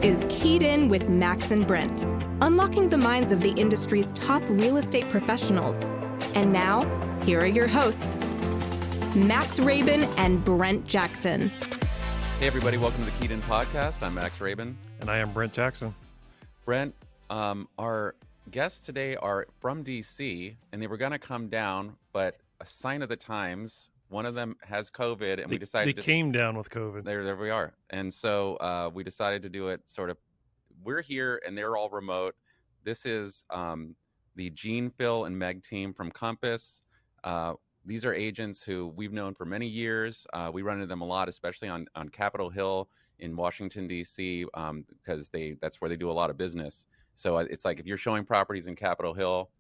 is Keyed In with Max and Brent, unlocking the minds of the industry's top real estate professionals. And now, here are your hosts, Max Rabin and Brent Jackson. Hey everybody, welcome to the Keyed In podcast. I'm Max Rabin. And I am Brent Jackson. Brent, our guests today are from DC, and they were going to come down, but a sign of the times, one of them has COVID, and we decided they came down with COVID. There we are. And so we decided to do it sort of, we're here and they're all remote. This is the Jeanne Phil and Meg Team from Compass. These are agents who we've known for many years. We run into them a lot, especially on Capitol Hill in Washington, D.C., because that's where they do a lot of business. So it's like if you're showing properties in Capitol Hill,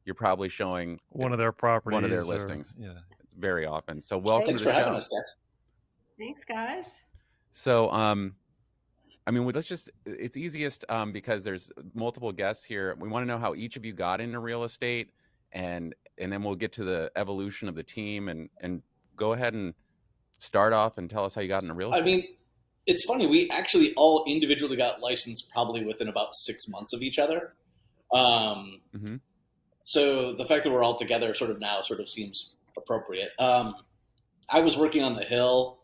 you're probably showing one of their properties, one of their listings. Yeah, very often. So welcome Thanks to the for show. having us, guys. Thanks, guys. So, I mean, it's easiest because there's multiple guests here. We want to know how each of you got into real estate, and then we'll get to the evolution of the team, and go ahead and start off and tell us how you got into real estate. I mean, it's funny. We actually all individually got licensed probably within about 6 months of each other. So the fact that we're all together sort of seems appropriate. I was working on the Hill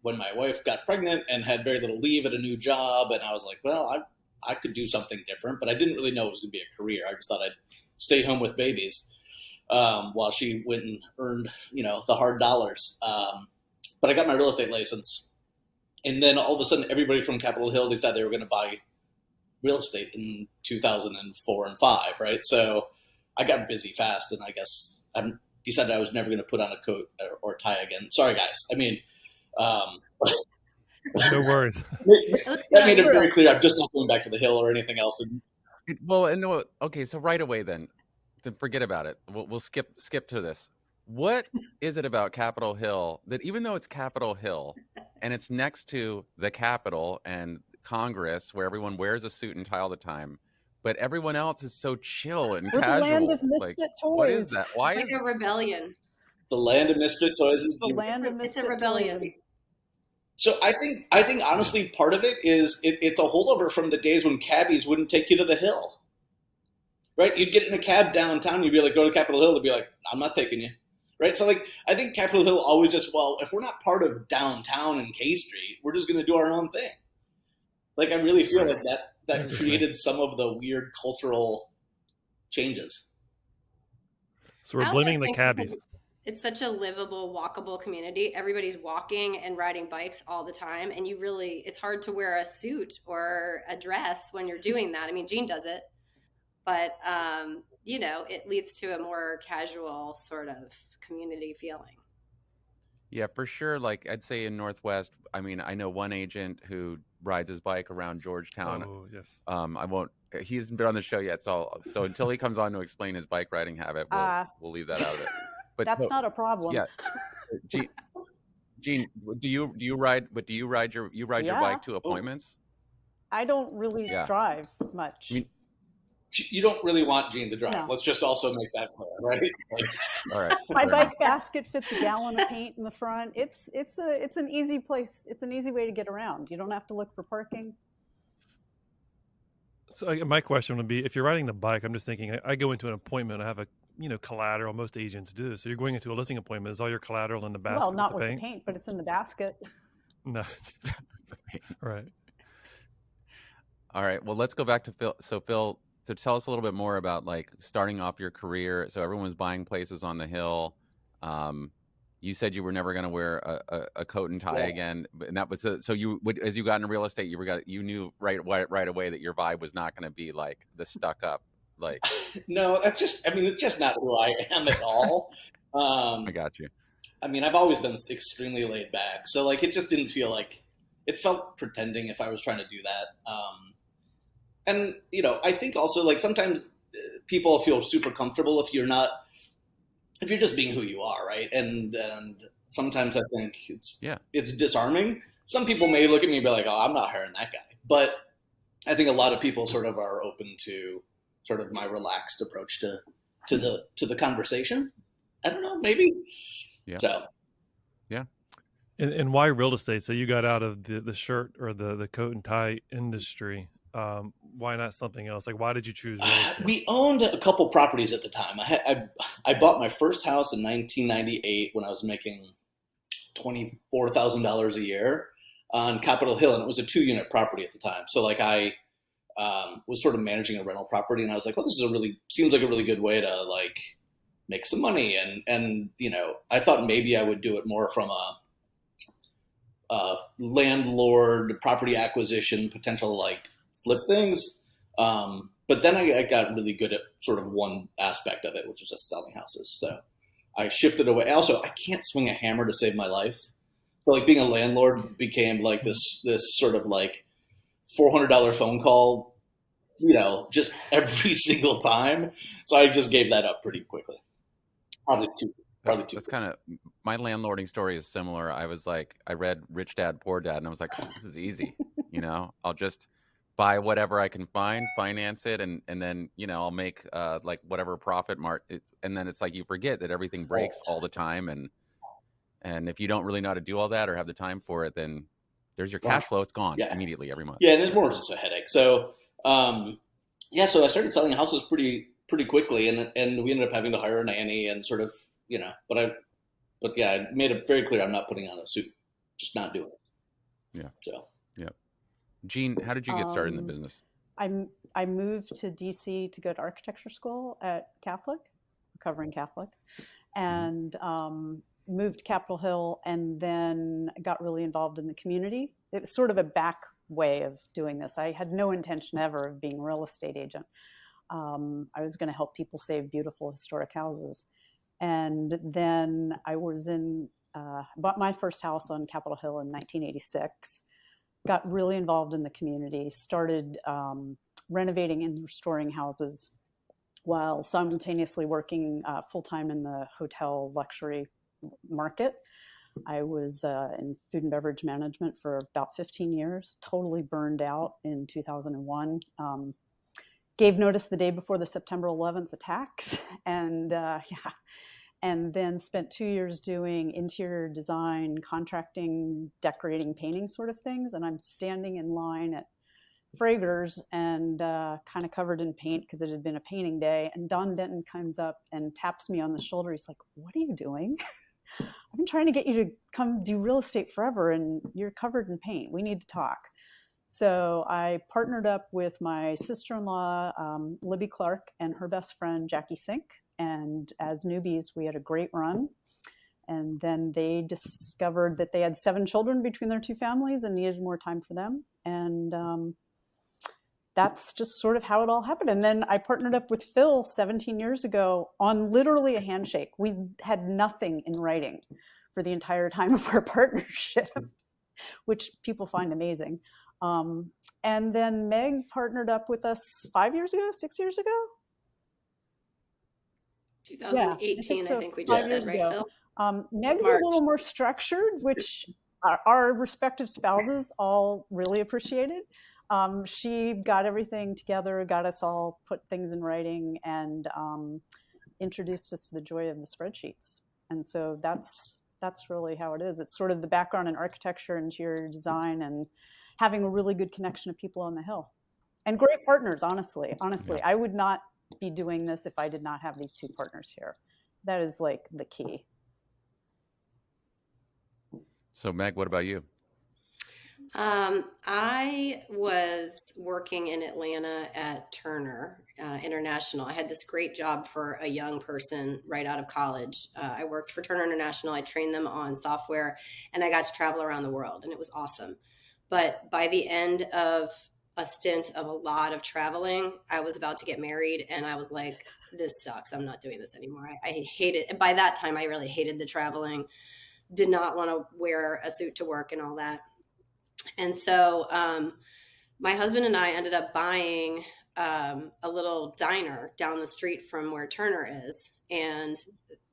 when my wife got pregnant and had very little leave at a new job. And I was like, well, I could do something different, but I didn't really know it was going to be a career. I just thought I'd stay home with babies while she went and earned, the hard dollars. But I got my real estate license. And then all of a sudden, everybody from Capitol Hill decided they were going to buy real estate in 2004 and 5, right? So I got busy fast, and I guess I decided I was never going to put on a coat or tie again. Sorry, guys. I mean, no worries. That made it very clear. I'm just not going back to the Hill or anything else. Okay, so right away then forget about it. We'll skip to this. What is it about Capitol Hill that even though it's Capitol Hill and it's next to the Capitol and Congress where everyone wears a suit and tie all the time, but everyone else is so chill and casual? The land of misfit toys. What is that? Why it's like a rebellion. The land of misfit toys is the land of misfit. It's a rebellion. So I think honestly part of it is it's a holdover from the days when cabbies wouldn't take you to the Hill. Right? You'd get in a cab downtown, you'd be like, go to Capitol Hill, they'd be like, I'm not taking you. Right? So I think Capitol Hill always just, if we're not part of downtown and K Street, we're just going to do our own thing. I really feel like that created some of the weird cultural changes. So we're blaming the cabbies. It's such a livable, walkable community. Everybody's walking and riding bikes all the time. And it's hard to wear a suit or a dress when you're doing that. I mean, Jeanne does it, but, it leads to a more casual sort of community feeling. Yeah, for sure. I'd say in Northwest, I mean, I know one agent who rides his bike around Georgetown. Oh, yes. He hasn't been on the show yet. So until he comes on to explain his bike riding habit, we'll leave that out of it. But that's not a problem. Yeah. Jeanne, do you ride your bike to appointments? I don't really drive much. I mean, you don't really want Jeanne to drive. No. Let's just also make that clear, right? All right. My bike basket fits a gallon of paint in the front. It's an easy place. It's an easy way to get around. You don't have to look for parking. So my question would be, if you're riding the bike, I'm just thinking, I go into an appointment, I have a collateral. Most agents do. So you're going into a listing appointment. Is all your collateral in the basket? Well, not with the paint, but it's in the basket. No. Right. All right. Well, let's go back to Phil. So Phil, to tell us a little bit more about starting off your career. So everyone was buying places on the Hill. You said you were never going to wear a coat and tie again, and that was so you would, as you got into real estate, you knew right away that your vibe was not going to be like the stuck up No, it's just not who I am at all. I got you. I mean, I've always been extremely laid back, so it just didn't feel like it felt pretending if I was trying to do that. And I think also sometimes people feel super comfortable if you're just being who you are, right? And sometimes I think it's disarming. Some people may look at me and be like, "Oh, I'm not hiring that guy," but I think a lot of people sort of are open to sort of my relaxed approach to the conversation. I don't know, maybe. Yeah. So. Yeah. And why real estate? So you got out of the shirt or the coat and tie industry. Why not something else? Like, why did you choose real estate? We owned a couple properties at the time. I bought my first house in 1998 when I was making $24,000 a year on Capitol Hill, and it was a 2-unit property at the time. So like I was sort of managing a rental property, and I was like, well, this is seems like a really good way to like make some money. And you know, I thought maybe I would do it more from a landlord property acquisition potential, like flip things. But then I got really good at sort of one aspect of it, which is just selling houses. So I shifted away. Also, I can't swing a hammer to save my life. So like being a landlord became like this sort of like $400 phone call, you know, just every single time. So I just gave that up pretty quickly. Probably too. That's kind of my landlording story is similar. I was like, I read Rich Dad Poor Dad, and I was like, oh, this is easy. You know, I'll just buy whatever I can find, finance it, and then you know I'll make like whatever profit and then it's like you forget that everything breaks all the time, and if you don't really know how to do all that or have the time for it, then there's your cash flow. It's gone immediately every month. Yeah, and it's more just a headache. So so I started selling houses pretty quickly, and we ended up having to hire a nanny and sort of, you know, but yeah, I made it very clear I'm not putting on a suit, just not doing it. Yeah. So yeah. Jeanne, how did you get started in the business? I moved to DC to go to architecture school at Catholic, recovering Catholic, and moved to Capitol Hill, and then got really involved in the community. It was sort of a back way of doing this. I had no intention ever of being a real estate agent. I was going to help people save beautiful historic houses. And then I was bought my first house on Capitol Hill in 1986, got really involved in the community, started renovating and restoring houses while simultaneously working full-time in the hotel luxury market. I was in food and beverage management for about 15 years, totally burned out in 2001. Gave notice the day before the September 11th attacks, and and then spent 2 years doing interior design, contracting, decorating, painting sort of things. And I'm standing in line at Frager's and kind of covered in paint because it had been a painting day. And Don Denton comes up and taps me on the shoulder. He's like, "What are you doing? I've been trying to get you to come do real estate forever, and you're covered in paint. We need to talk." So I partnered up with my sister-in-law, Libby Clark, and her best friend, Jackie Sink. And as newbies, we had a great run. And then they discovered that they had 7 children between their 2 families and needed more time for them. And that's just sort of how it all happened. And then I partnered up with Phil 17 years ago on literally a handshake. We had nothing in writing for the entire time of our partnership, which people find amazing. And then Meg partnered up with us 5 years ago, 6 years ago? 2018, I think we just said, right, Phil? Meg's a little more structured, which our respective spouses all really appreciated. She got everything together, got us all put things in writing, and introduced us to the joy of the spreadsheets. And so that's really how it is. It's sort of the background in architecture, interior design, and having a really good connection to people on the Hill. And great partners, honestly. Yeah. I would not be doing this if I did not have these 2 partners here. That is like the key. So Meg, what about you? I was working in Atlanta at Turner International. I had this great job for a young person right out of college. I worked for Turner International. I trained them on software, and I got to travel around the world, and it was awesome. But by the end of a stint of a lot of traveling, I was about to get married, and I was like, this sucks. I'm not doing this anymore. I hate it. And by that time, I really hated the traveling, did not want to wear a suit to work and all that. And so my husband and I ended up buying a little diner down the street from where Turner is. And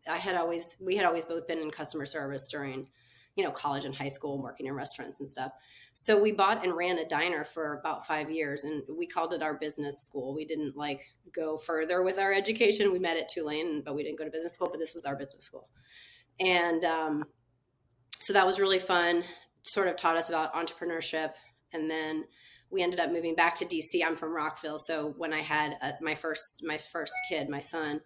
we had always both been in customer service during, college and high school, working in restaurants and stuff. So we bought and ran a diner for about 5 years, and we called it our business school. We didn't go further with our education. We met at Tulane, but we didn't go to business school, but this was our business school. And So that was really fun, sort of taught us about entrepreneurship. And then we ended up moving back to DC. I'm from Rockville. So when I had my first kid, my son,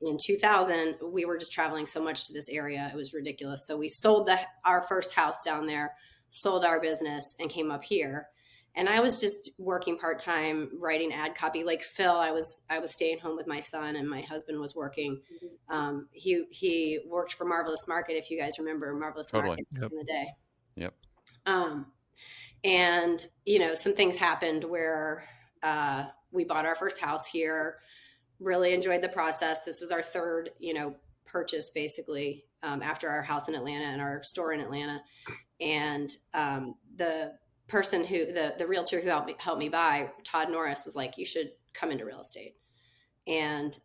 in 2000, we were just traveling so much to this area. It was ridiculous. So we sold our first house down there, sold our business, and came up here. And I was just working part-time, writing ad copy. Like Phil, I was staying home with my son, and my husband was working. He worked for Marvelous Market, if you guys remember Marvelous Market in the day. Yep. And, you know, some things happened where we bought our first house here, really enjoyed the process. This was our third, you know, purchase basically, after our house in Atlanta and our store in Atlanta. And the person the realtor who helped me buy, Todd Norris, was like, you should come into real estate. And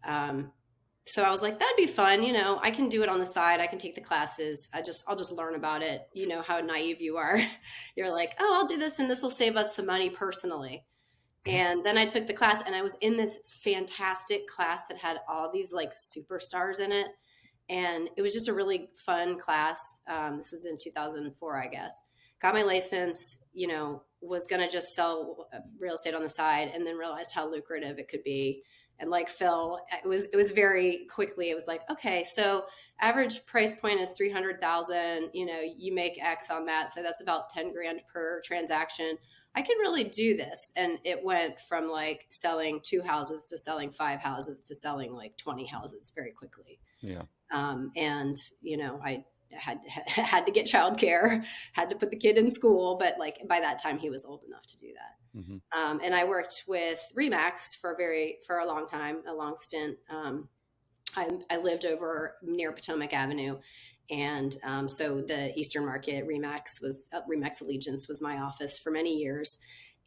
so I was like, that'd be fun. You know, I can do it on the side. I can take the classes. I'll just learn about it. You know how naive you are. You're like, oh, I'll do this and this will save us some money personally. And then I took the class, and I was in this fantastic class that had all these like superstars in it. And it was just a really fun class. This was in 2004, I guess. Got my license, you know, was going to just sell real estate on the side, and then realized how lucrative it could be. And like Phil, it was very quickly, it was like, okay, so average price point is 300,000, you know, you make X on that. So that's about 10 grand per transaction. I can really do this. And it went from like selling 2 houses to selling 5 houses to selling like 20 houses very quickly. Yeah. And, you know, I had to get childcare, had to put the kid in school, but like by that time he was old enough to do that. Mm-hmm. And I worked with Remax for a long time, a long stint. I lived over near Potomac Avenue. And so the Eastern Market, Remax Allegiance was my office for many years.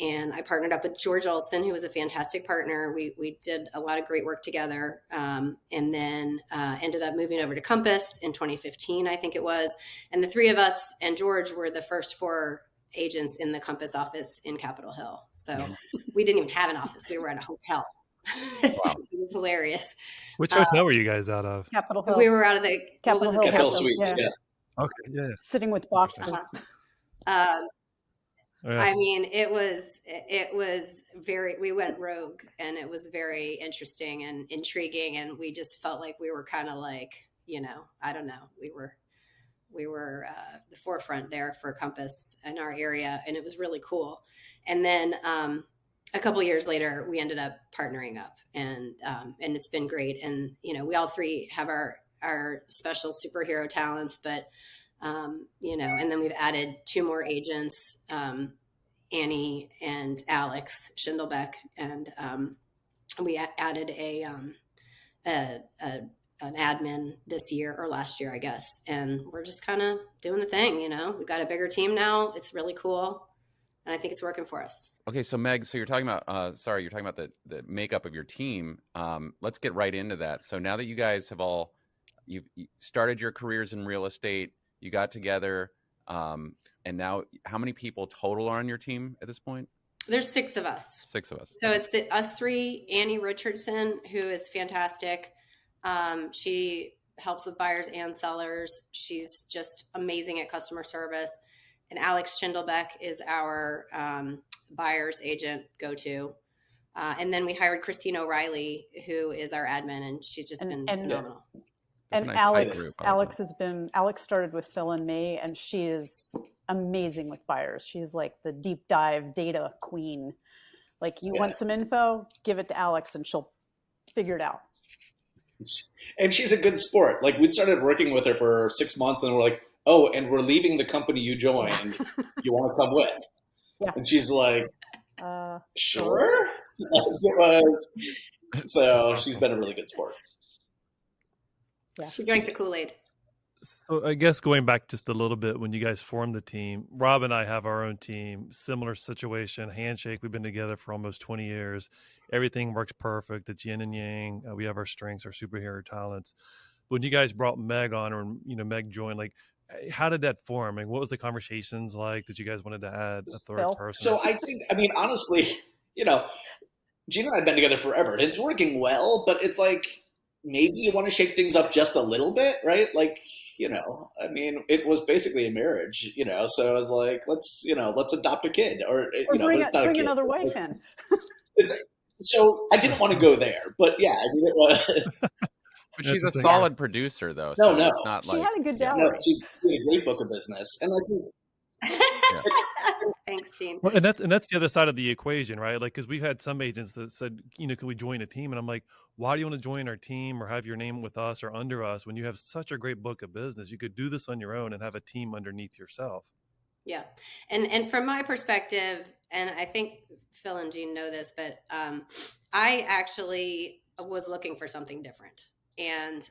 And I partnered up with George Olson, who was a fantastic partner. We did a lot of great work together, and then ended up moving over to Compass in 2015, I think it was. And the three of us and George were the first 4 agents in the Compass office in Capitol Hill. So we didn't even have an office. We were at a hotel. Wow. It was hilarious. Which hotel were you guys out of? Capitol Hill. We were out of the Capitol Suites. Yeah. Okay. Yeah. Sitting with boxes. I mean, it was we went rogue, and it was very interesting and intriguing. And we just felt like we were kind of like, you know, I don't know. We were the forefront there for Compass in our area, and it was really cool. And then a couple of years later, we ended up partnering up, and it's been great. And, you know, we all three have our special superhero talents, but you know, and then we've added 2 more agents, Annie and Alex Schindelbeck, and we added an admin this year or last year, I guess. And we're just kind of doing the thing, you know. We've got a bigger team now. It's really cool, and I think it's working for us. Okay, so Meg, so you're talking about you're talking about the makeup of your team. Let's get right into that. So now that you guys have you started your careers in real estate, you got together, and now how many people total are on your team at this point? There's 6 of us. 6 of us. So it's us 3, Annie Richardson, who is fantastic. She helps with buyers and sellers. She's just amazing at customer service. And Alex Schindelbeck is our buyer's agent go-to. And then we hired Christine O'Reilly, who is our admin, and she's just been phenomenal. And nice Alex started with Phil and me, and she is amazing with buyers. She's like the deep dive data queen. Like, you want some info, give it to Alex and she'll figure it out. And she's a good sport. Like, we started working with her for 6 months, and we're like, oh, and we're leaving the company you joined. You want to come with? Yeah. And she's like, sure. It was. So she's been a really good sport. Yeah. She drank the Kool-Aid. So I guess going back just a little bit, when you guys formed the team, Rob and I have our own team, similar situation, handshake. We've been together for almost 20 years. Everything works perfect. It's yin and yang. We have our strengths, our superhero talents. When you guys brought Meg on, or, you know, Meg joined, like, how did that form? What was the conversations like that you guys wanted to add a third person? So I mean, honestly, you know, Jeanne and I have been together forever. It's working well, but it's like, maybe you want to shake things up just a little bit, right? Like, I mean, it was basically a marriage, so I was like, let's adopt a kid, or Or but it's not a bring kid. another wife in. So I didn't want to go there, but yeah, I mean, it was. But she's a Interesting. solid producer, though, No, so it's not She like had a good yeah. dowry. No, she did a great book of business, and I think Thanks, Jeanne. Well, and that's the other side of the equation, right? Like, because we've had some agents that said, can we join a team? And I'm like, why do you want to join our team or have your name with us or under us when you have such a great book of business? You could do this on your own and have a team underneath yourself. Yeah. And from my perspective, and I think Phil and Jeanne know this, but I actually was looking for something different. And,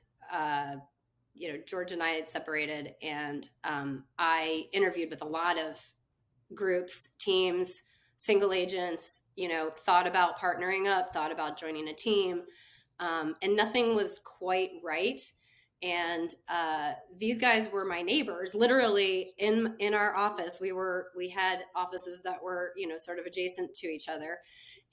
George and I had separated, and I interviewed with a lot of groups, teams, single agents, thought about partnering up, thought about joining a team, and nothing was quite right. And these guys were my neighbors, literally in our office. We had offices that were, sort of adjacent to each other.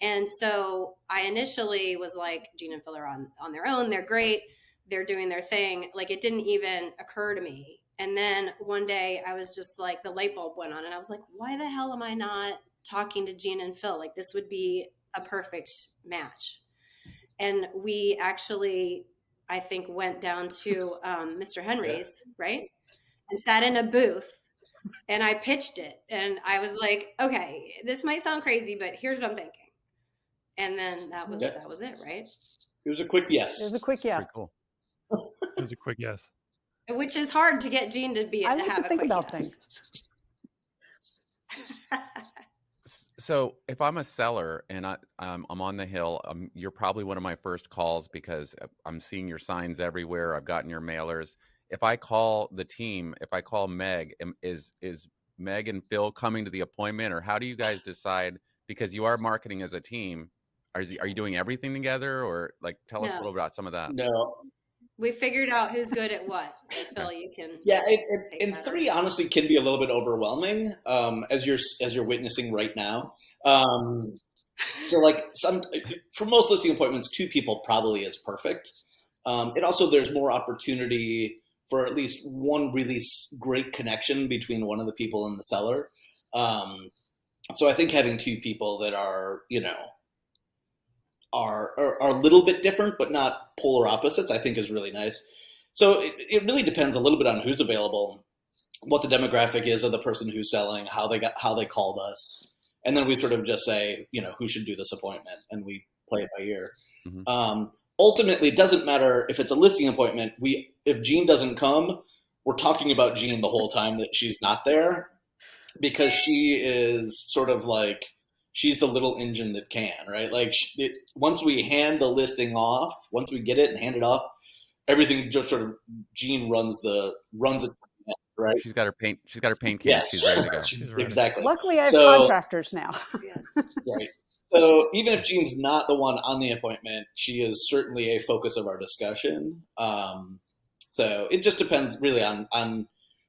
And so I initially was like, Jeanne and Phil are on their own. They're great. They're doing their thing. Like, it didn't even occur to me. And then one day I was just like, the light bulb went on, and I was like, why the hell am I not talking to Jeanne and Phil? Like, this would be a perfect match. And we actually, I think, went down to Mr. Henry's, right? And sat in a booth, and I pitched it. And I was like, okay, this might sound crazy, but here's what I'm thinking. And then that was it, right? it was a quick yes. It was a quick yes. Pretty cool. It was a quick yes. Which is hard to get Jeanne to be. I like have to think a quick about yes. things. So if I'm a seller and I'm on the Hill, you're probably one of my first calls because I'm seeing your signs everywhere. I've gotten your mailers. If I call the team, if I call Meg, is Meg and Phil coming to the appointment, or how do you guys decide? Because you are marketing as a team. Are you doing everything together, or like tell us a little about some of that? No. We figured out who's good at what. So Phil, you can. Yeah, and 3 honestly can be a little bit overwhelming, as you're witnessing right now. So like for most listing appointments, 2 people probably is perfect. It also, there's more opportunity for at least one really great connection between one of the people and the seller. So I think having 2 people that are are a little bit different, but not polar opposites, I think is really nice. So it really depends a little bit on who's available, what the demographic is of the person who's selling, how they called us, and then we sort of just say, who should do this appointment, and we play it by ear. Mm-hmm. Ultimately, it doesn't matter if it's a listing appointment. If Jeanne doesn't come, we're talking about Jeanne the whole time that she's not there, because she is sort of like, she's the little engine that can, right? Like once we hand the listing off, once we get it and hand it off, everything just sort of Jeanne runs it, right? She's got her paint can. Yes. She's ready to go. Exactly. Luckily, I have contractors now. Right. So even if Jeanne's not the one on the appointment, she is certainly a focus of our discussion. So it just depends really on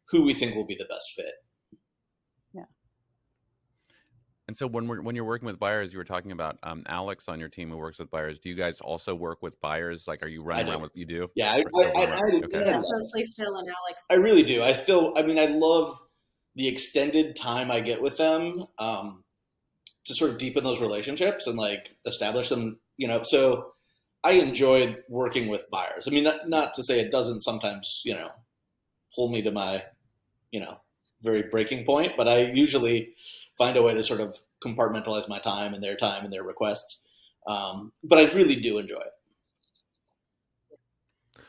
who we think will be the best fit. And so when you're working with buyers, you were talking about Alex on your team who works with buyers. Do you guys also work with buyers? Like, are you running around with? You do? Yeah, I do. That's mostly Phil and Alex. I really do. I love the extended time I get with them to sort of deepen those relationships and like establish them. So I enjoy working with buyers. I mean, not to say it doesn't sometimes pull me to my very breaking point, but I usually find a way to sort of compartmentalize my time and their requests. But I really do enjoy it.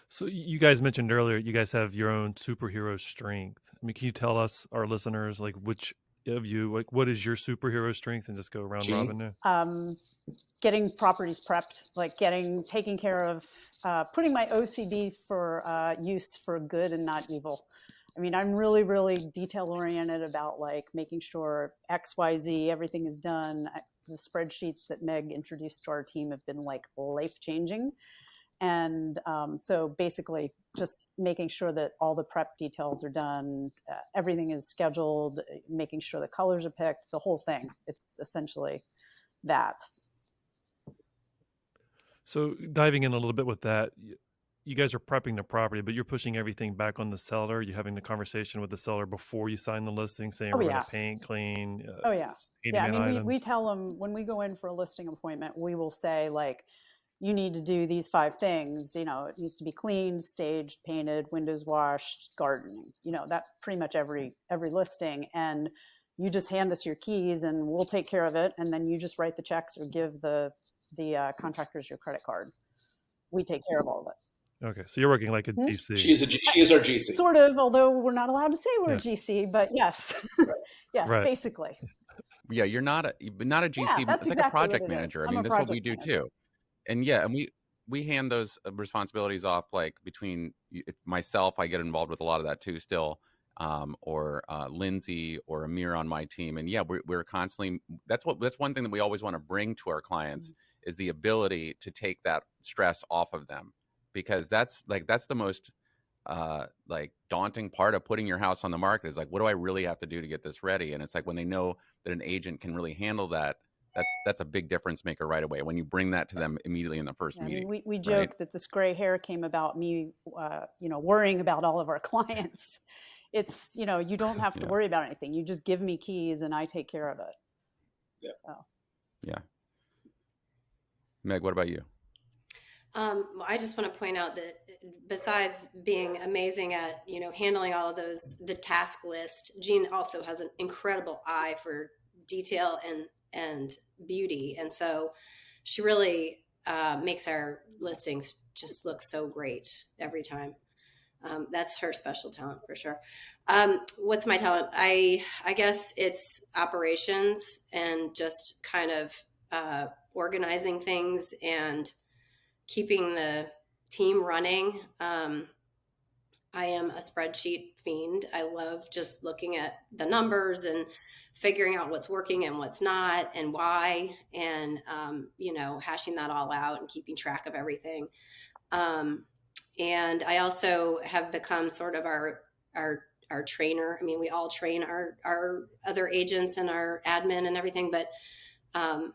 So you guys mentioned earlier, you guys have your own superhero strength. I mean, can you tell us, our listeners, like which of you, like what is your superhero strength, and just go round robin now? Getting properties prepped, like taking care of, putting my OCD for use for good and not evil. I mean, I'm really, really detail oriented about like making sure X, Y, Z, everything is done. The spreadsheets that Meg introduced to our team have been like life changing. And so basically just making sure that all the prep details are done, everything is scheduled, making sure the colors are picked, the whole thing. It's essentially that. So diving in a little bit with that, you guys are prepping the property, but you're pushing everything back on the seller. You're having the conversation with the seller before you sign the listing, saying we're going to paint, clean. Oh yeah. Yeah. I mean, we items. tell them when we go in for a listing appointment, we will say like, you need to do these 5 things. You know, it needs to be cleaned, staged, painted, windows washed, gardening. You know, that pretty much every listing. And you just hand us your keys and we'll take care of it. And then you just write the checks or give the contractors your credit card. We take care of all of it. Okay, so you're working like a GC. She is our GC. Sort of, although we're not allowed to say we're a GC, but yes, yes, Right. basically. Yeah, you're not a GC. Yeah, that's it's like exactly a project what it is. manager. I I'm mean, a that's what we project do manager. too. And yeah, and we hand those responsibilities off like between myself. I get involved with a lot of that too still, or Lindsay or Amir on my team. And yeah, we're constantly. That's one thing that we always want to bring to our clients is the ability to take that stress off of them, because that's the most like daunting part of putting your house on the market is like, what do I really have to do to get this ready? And it's like when they know that an agent can really handle that, that's a big difference maker right away when you bring that to them immediately in the first meeting. I mean, we joke that this gray hair came about me, worrying about all of our clients. It's, you don't have to worry about anything. You just give me keys and I take care of it. Yeah. So. Yeah. Meg, what about you? I just want to point out that besides being amazing at, handling all of the task list, Jeanne also has an incredible eye for detail and beauty. And so she really makes our listings just look so great every time. That's her special talent for sure. What's my talent? I guess it's operations and just kind of organizing things and keeping the team running. I am a spreadsheet fiend. I love just looking at the numbers and figuring out what's working and what's not and why, and, hashing that all out and keeping track of everything. And I also have become sort of our trainer. I mean, we all train our other agents and our admin and everything, but, I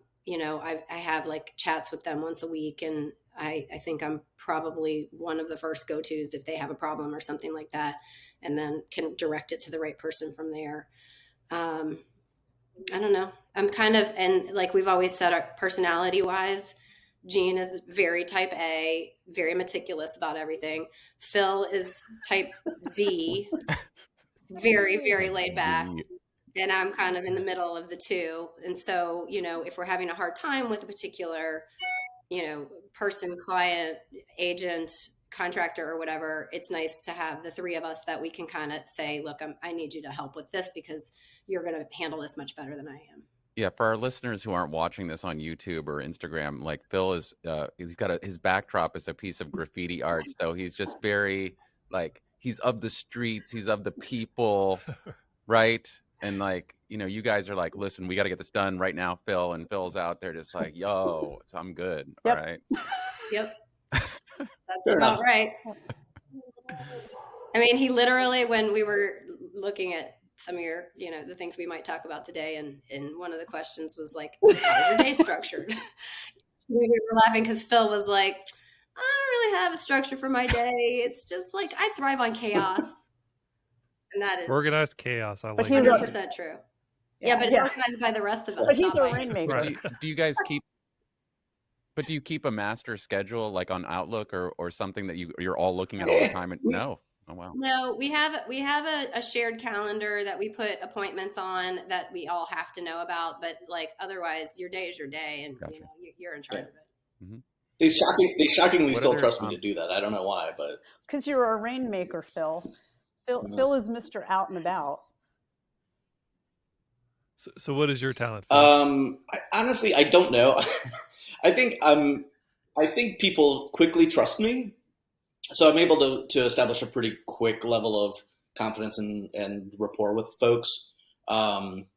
have like chats with them once a week, and I think I'm probably one of the first go-tos if they have a problem or something like that, and then can direct it to the right person from there. I don't know. I'm kind of, and like we've always said, our personality-wise, Jeanne is very type A, very meticulous about everything. Phil is type Z, very, very laid back. And I'm kind of in the middle of the two. And so, if we're having a hard time with a particular, person, client, agent, contractor, or whatever, it's nice to have the three of us that we can kind of say, look, I need you to help with this because you're going to handle this much better than I am. Yeah, for our listeners who aren't watching this on YouTube or Instagram, like Phil is, he's got his backdrop is a piece of graffiti art. So he's just very like, he's of the streets, he's of the people, right? And like, you guys are like, listen, we got to get this done right now, Phil. And Phil's out there just like, yo, I'm good. Yep. All right. Yep. That's about right. I mean, he literally, when we were looking at some of your, the things we might talk about today, and one of the questions was like, how's your day structured? We were laughing because Phil was like, I don't really have a structure for my day. It's just like, I thrive on chaos. And that is organized chaos. I like 100% true. Yeah, but it's organized by the rest of us. But he's a rainmaker. Right. Do you guys keep? But do you keep a master schedule like on Outlook or something that you're all looking at all the time? And no. Oh wow. No, we have a shared calendar that we put appointments on that we all have to know about. But like otherwise, your day is your day, and Gotcha. You're in charge of it. Mm-hmm. They shockingly What still other, trust me to do that. I don't know why, but Because you're a rainmaker, Phil. Phil is Mr. Out and About. So what is your talent, Phil? Honestly, I don't know. I think people quickly trust me, so I'm able to establish a pretty quick level of confidence and rapport with folks. And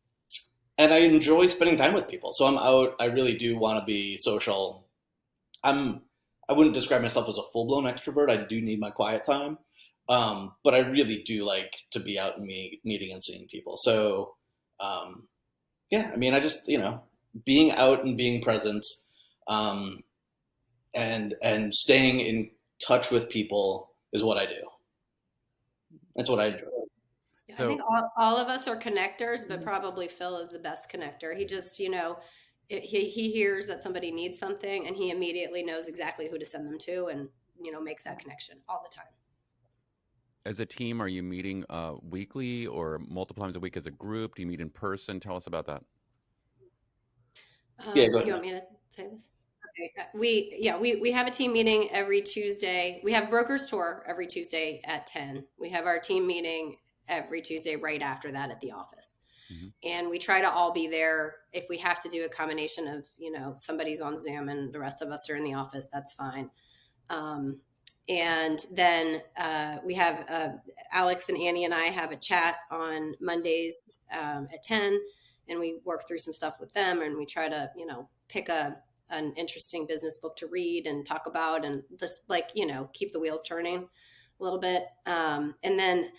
I enjoy spending time with people. So I'm out. I really do want to be social. I wouldn't describe myself as a full-blown extrovert. I do need my quiet time. But I really do like to be out and meeting and seeing people. So, I mean, I just, being out and being present, and staying touch with people is what I do. That's what I enjoy. So, I think all of us are connectors, but probably Phil is the best connector. He just, he hears that somebody needs something and he immediately knows exactly who to send them to and, makes that connection all the time. as a team, are you meeting weekly or multiple times a week as a group? Do you meet in person? Tell us about that. Yeah, go ahead. You want me to say this? Okay. We have a team meeting every Tuesday. We have brokers tour every Tuesday at 10. We have our team meeting every Tuesday right after that at the office. Mm-hmm. And we try to all be there. If we have to do a combination of, somebody's on Zoom and the rest of us are in the office, that's fine. And then we have Alex and Annie and I have a chat on Mondays at 10, and we work through some stuff with them, and we try to, pick an interesting business book to read and talk about, and just keep the wheels turning a little bit. And then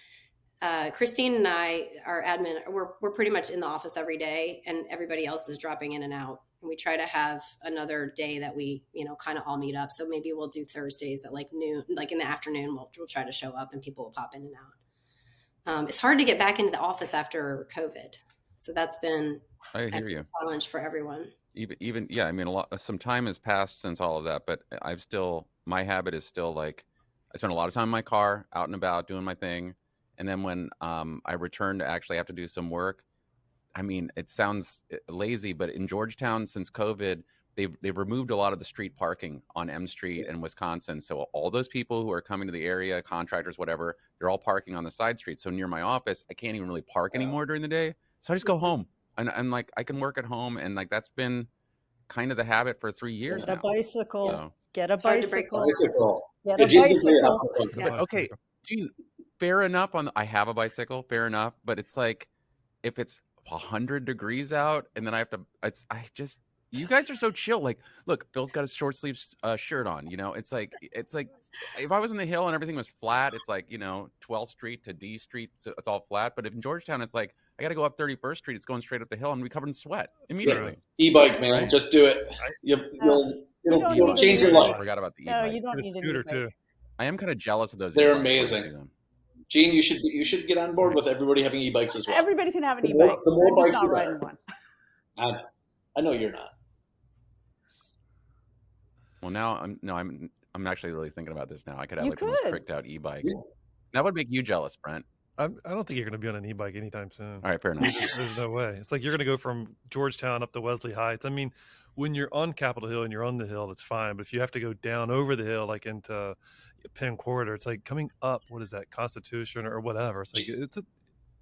Christine and I, our admin, we're pretty much in the office every day, and everybody else is dropping in and out. And we try to have another day that we, kind of all meet up. So maybe we'll do Thursdays at noon, in the afternoon, we'll try to show up and people will pop in and out. It's hard to get back into the office after COVID. So that's been a challenge for everyone. Even yeah, I mean, some time has passed since all of that, but my habit is still I spend a lot of time in my car, out and about, doing my thing. And then when I return to actually have to do some work, I mean, it sounds lazy, but in Georgetown, since COVID, they've removed a lot of the street parking on M Street in Wisconsin. So all those people who are coming to the area, contractors, whatever, they're all parking on the side street. So near my office, I can't even really park anymore during the day. So I just go home and I can work at home. And that's been kind of the habit for 3 years now. Get a bicycle. So. Get a bicycle. Get a bicycle. Okay, Jeanne, fair enough. I have a bicycle, fair enough. But it's if it's 100 degrees out and then you guys are so chill. Look, Phil's got a short sleeve shirt on, it's like if I was in the hill and everything was flat, it's 12th Street to D Street, so it's all flat. But in Georgetown, it's I got to go up 31st Street. It's going straight up the hill and we covered in sweat immediately. Sure. E-bike, man, right? Just do it. It'll change your life. I forgot about the e-bike. No, you don't need a scooter too. I am kind of jealous of those. They're amazing. Jeanne, you should get on board with everybody having e-bikes as well. Everybody can have an e-bike. The more bikes, not riding one. I know you're not. Well, now I'm actually really thinking about this now. I could have the most tricked out e-bike. Yeah. That would make you jealous, Brent. I don't think you're going to be on an e-bike anytime soon. All right, fair enough. There's no way. It's you're going to go from Georgetown up to Wesley Heights. I mean, when you're on Capitol Hill and you're on the hill, that's fine. But if you have to go down over the hill, into Penn Quarter, it's coming up. What is that, Constitution or whatever? It's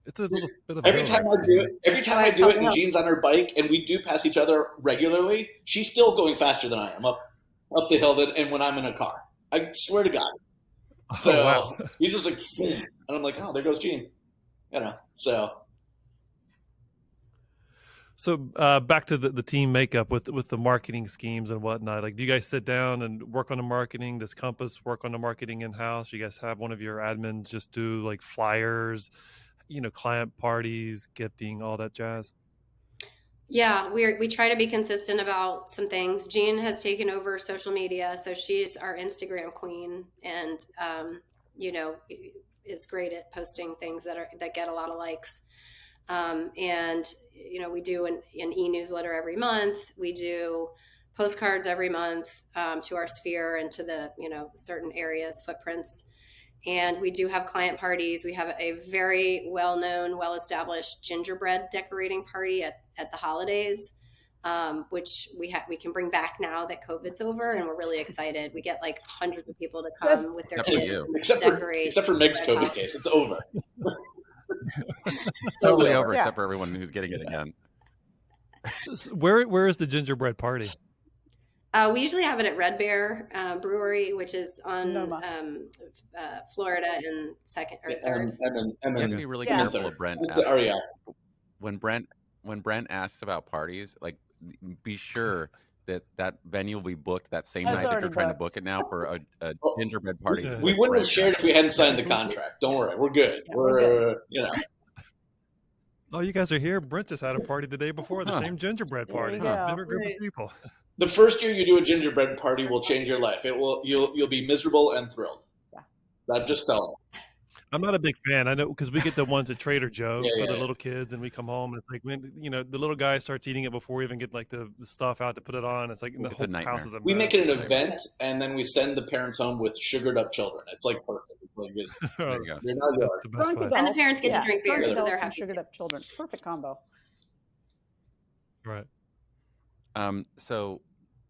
it's a little bit of. Every time I do it, and Jeanne's on her bike, and we do pass each other regularly, she's still going faster than I am up the hill and when I'm in a car. I swear to God. So wow. You just boom, and I'm like, oh, there goes Jeanne. So back to the team makeup with the marketing schemes and whatnot. Do you guys sit down and work on the marketing? Does Compass work on the marketing in-house? You guys have one of your admins just do flyers, client parties, gifting, all that jazz? Yeah, we try to be consistent about some things. Jeanne has taken over social media, so she's our Instagram queen, and is great at posting things that get a lot of likes. And we do an e-newsletter every month. We do postcards every month to our sphere and to the certain areas, footprints. And we do have client parties. We have a very well-known, well-established gingerbread decorating party at the holidays, which we can bring back now that COVID's over, and we're really excited. We get hundreds of people to come with their kids and decorate. Except for Meg's COVID case, it's over. It's totally over, except for everyone who's getting it again. So where is the gingerbread party? We usually have it at Red Bear Brewery, which is on Florida and second or third. You have to be really careful of Brent. When Brent asks about parties, be sure that venue will be booked that same night that they're trying to book it now for a gingerbread party. Yeah. We wouldn't have shared if we hadn't signed the contract. Don't worry, we're good. We're Oh, you guys are here. Brent just had a party the day before, the same gingerbread party. Different group of people. The first year you do a gingerbread party will change your life. You'll be miserable and thrilled. Yeah. I'm just telling you. I'm not a big fan. I know because we get the ones at Trader Joe's Yeah, for the yeah. little kids, and we come home and it's like, the little guy starts eating it before we even get like the stuff out to put it on. It's like the It's a whole nightmare. house is a mess. We make it an It's like- event, and then we send the parents home with sugared up children. It's like perfect. It's like There you go. you're not That's yours. the best Drunk way. adults, And the parents get to drink beer, drunk so they're adults and happy. sugared up children. Perfect combo. Right. So,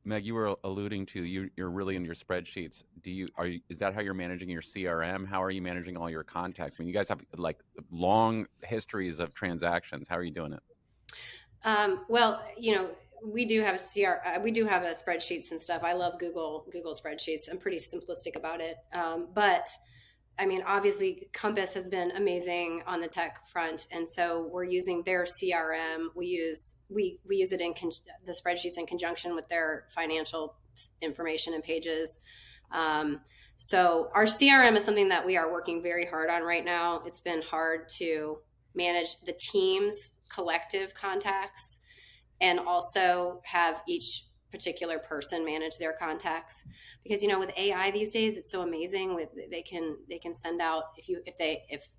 Meg, you were alluding to you're really in your spreadsheets. Is that how you're managing your CRM? How are you managing all your contacts? I mean, you guys have like long histories of transactions. How are you doing it? Well, we do have spreadsheets and stuff. I love Google spreadsheets. I'm pretty simplistic about it. But I mean, obviously Compass has been amazing on the tech front. And so we're using their CRM. We use it in the spreadsheets in conjunction with their financial information and pages. So our CRM is something that we are working very hard on right now. It's been hard to manage the team's collective contacts and also have each particular person manage their contacts, because with AI these days it's so amazing. They can send out if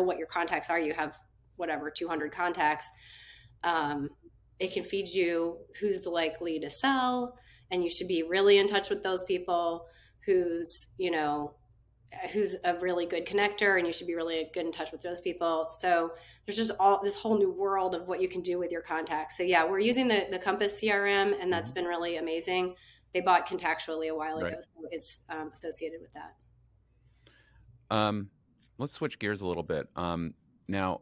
what your contacts are, you have whatever 200 contacts, it can feed you who's likely to sell, and you should be really in touch with those people, who's a really good connector, and you should be really good in touch with those people. So there's just this whole new world of what you can do with your contacts. So yeah, we're using the Compass CRM, and that's been really amazing. They bought Contactually a while ago, so it's associated with that. Let's switch gears a little bit. Now,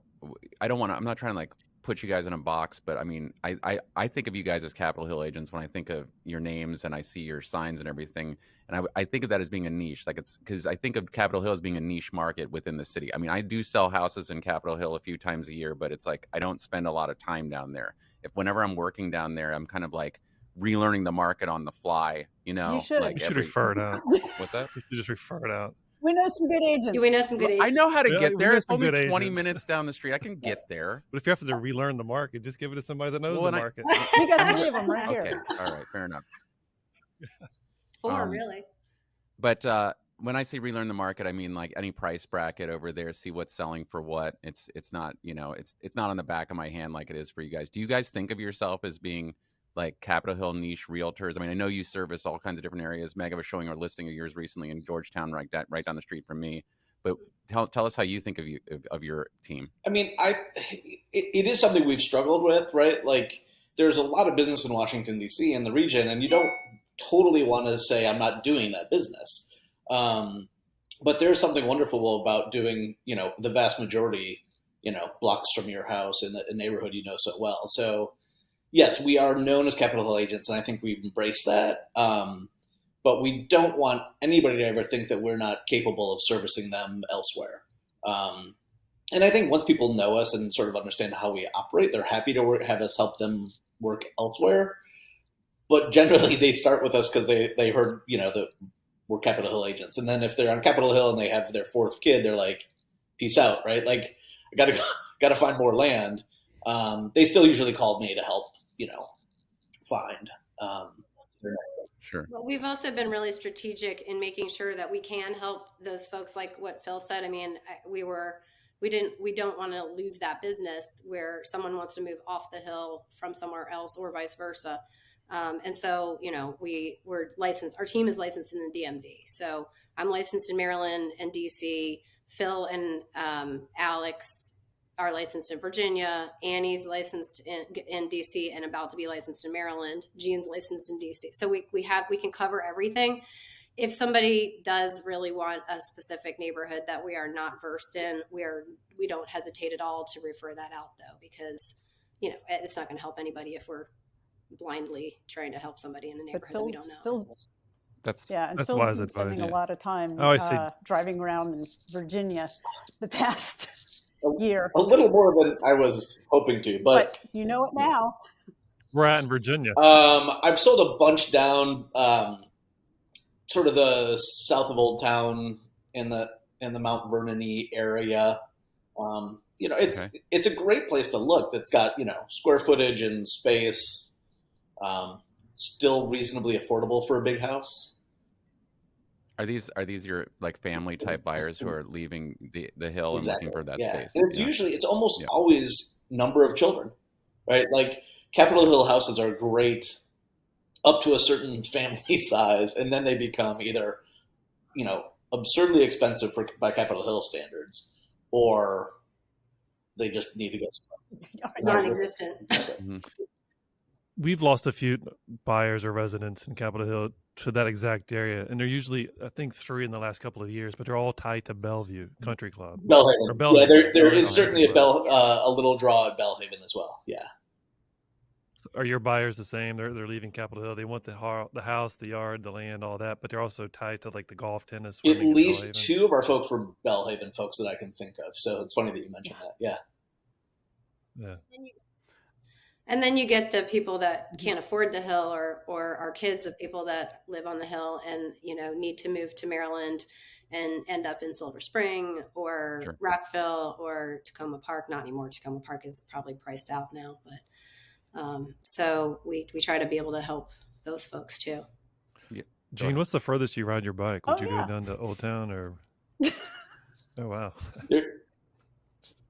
I'm not trying to like put you guys in a box, but I mean, I think of you guys as Capitol Hill agents when I think of your names and I see your signs and everything. And I think of that as being a niche, like it's because I think of Capitol Hill as being a niche market within the city. I mean, I do sell houses in Capitol Hill a few times a year, but it's like, I don't spend a lot of time down there. Whenever I'm working down there, I'm kind of like relearning the market on the fly, You should. like You should refer it out. What's that? You should just refer it out. We know some good agents. Yeah, we know some good agents. I know how to Yeah, get we there. know It's some only good 20 agents. minutes down the street. I can get there. But if you have to relearn the market, just give it to somebody that knows Well, the and market. We got 3 of them right Okay. here. All right. Fair enough. 4 really. But when I say relearn the market, I mean like any price bracket over there, see what's selling for what. It's not, it's not on the back of my hand like it is for you guys. Do you guys think of yourself as being like Capitol Hill niche realtors? I mean, I know you service all kinds of different areas. Meg, I was showing a listing of yours recently in Georgetown, right down the street from me. But tell us how you think of your team. I mean, it is something we've struggled with, right? Like, there's a lot of business in Washington, D.C. and the region, and you don't totally want to say I'm not doing that business. But there's something wonderful about doing, the vast majority, blocks from your house in a neighborhood you know so well. So, yes, we are known as Capitol Hill agents, and I think we've embraced that. But we don't want anybody to ever think that we're not capable of servicing them elsewhere. And I think once people know us and sort of understand how we operate, they're happy to have us help them work elsewhere. But generally, they start with us because they heard, that we're Capitol Hill agents. And then if they're on Capitol Hill and they have their 4th kid, they're like, peace out, right? Like, I gotta find more land. They still usually call me to help, find their next one. Sure. Well, we've also been really strategic in making sure that we can help those folks, like what Phil said. I mean, we don't want to lose that business where someone wants to move off the hill from somewhere else or vice versa. And so, we're licensed. Our team is licensed in the DMV. So I'm licensed in Maryland and DC. Phil and Alex are licensed in Virginia. Annie's licensed in DC and about to be licensed in Maryland. Jeanne's licensed in DC. So we can cover everything. If somebody does really want a specific neighborhood that we are not versed in, we don't hesitate at all to refer that out, though, because it's not going to help anybody if we're blindly trying to help somebody in a neighborhood that we don't know. That's Phil's wise been spending advice. a lot of time Oh, I see. driving around in Virginia the past year. A little more than I was hoping to, but you know it now. We're out in Virginia. I've sold a bunch down sort of the south of Old Town in the Mount Vernon-y area. It's a great place to look. That's got square footage and space. Still reasonably affordable for a big house. Are these your like family type buyers who are leaving the hill and Exactly. looking for that Yeah. space? And it's Yeah. usually, it's almost Yeah. always number of children, right? Like Capitol Hill houses are great up to a certain family size, and then they become either, absurdly expensive by Capitol Hill standards, or they just need to go somewhere. Non-existent. Mhm. We've lost a few buyers or residents in Capitol Hill to that exact area, and they're usually, I think, 3 in the last couple of years, but they're all tied to Bellevue Country Club. Or Belhaven. Belhaven. Yeah, there Belhaven is certainly Country Club. a little draw at Belhaven as well. Yeah. So are your buyers the same? They're leaving Capitol Hill. They want the house, the yard, the land, all that, but they're also tied to like the golf, tennis, At swimming. least 2 of our folks were Belhaven folks that I can think of. So it's funny that you mentioned that. Yeah. Yeah. And then you get the people that can't afford the hill, or are kids of people that live on the hill and, need to move to Maryland and end up in Silver Spring or Sure. Rockville or Tacoma Park. Not anymore. Tacoma Park is probably priced out now, but so we try to be able to help those folks too. Yeah. Jeanne, what's the furthest you ride your bike? Would you yeah. go down to Old Town or? Oh wow.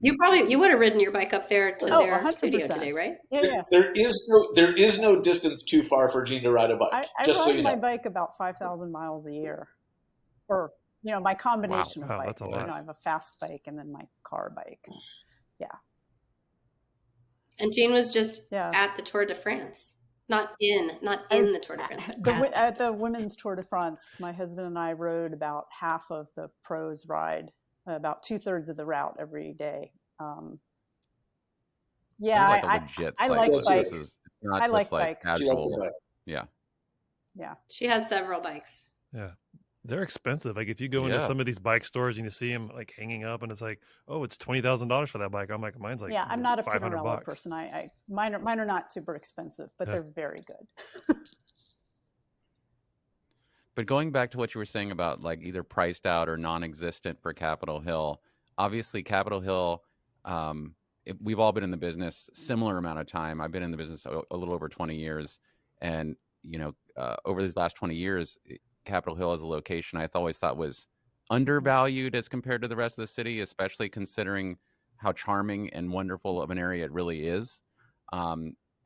You would have ridden your bike up there to their 100%. studio today, right? Yeah. There is no distance too far for Jeanne to ride a bike. I just ride so you know. my bike about 5,000 miles a year, or my combination Wow, of bikes. that's a lot. I have a fast bike and then my car bike. Yeah. And Jeanne was just Yeah. at the Tour de France, not in the Tour de France. At the Women's Tour de France, my husband and I rode about half of the pros ride, about 2/3 of the route every day. You're like a legit I like cyclist. bikes. It's not I just like like bikes. casual. Yeah. Yeah. She has several bikes. Yeah. They're expensive. Like if you go into Yeah. some of these bike stores and you see them like hanging up and it's like, oh, it's $20,000 for that bike. I'm like, mine's like, Yeah, I'm not a $500. Pinarello person. Mine are not super expensive, but Yeah. they're very good. But going back to what you were saying about like either priced out or non-existent for Capitol Hill, obviously Capitol Hill, we've all been in the business similar amount of time. I've been in the business a little over 20 years, and over these last 20 years, Capitol Hill as a location I always thought was undervalued as compared to the rest of the city, especially considering how charming and wonderful of an area it really is.